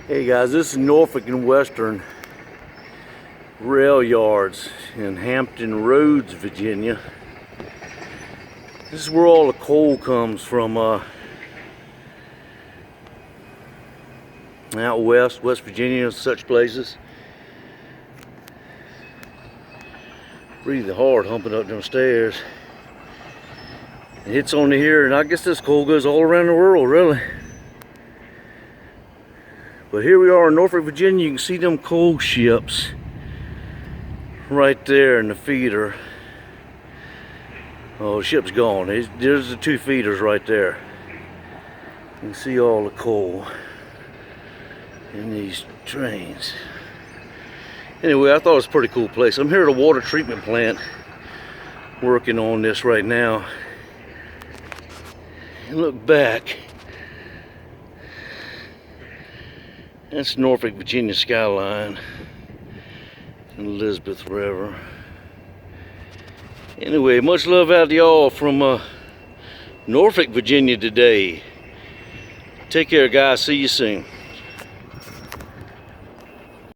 Hey guys, this is Norfolk and Western rail yards in Hampton Roads, Virginia. This is where all the coal comes from out west, West Virginia, such places. Breathing hard, humping up them stairs. It hits onto here, and I guess this coal goes all around the world, really. But here we are in Norfolk, Virginia. You can see them coal ships right there in the feeder. Oh, the ship's gone. There's the two feeders right there. You can see all the coal in these trains. Anyway, I thought it was a pretty cool place. I'm here at a water treatment plant working on this right now. And look back. That's Norfolk, Virginia skyline and Elizabeth River. Anyway, much love out to y'all from Norfolk, Virginia today. Take care, guys. See you soon.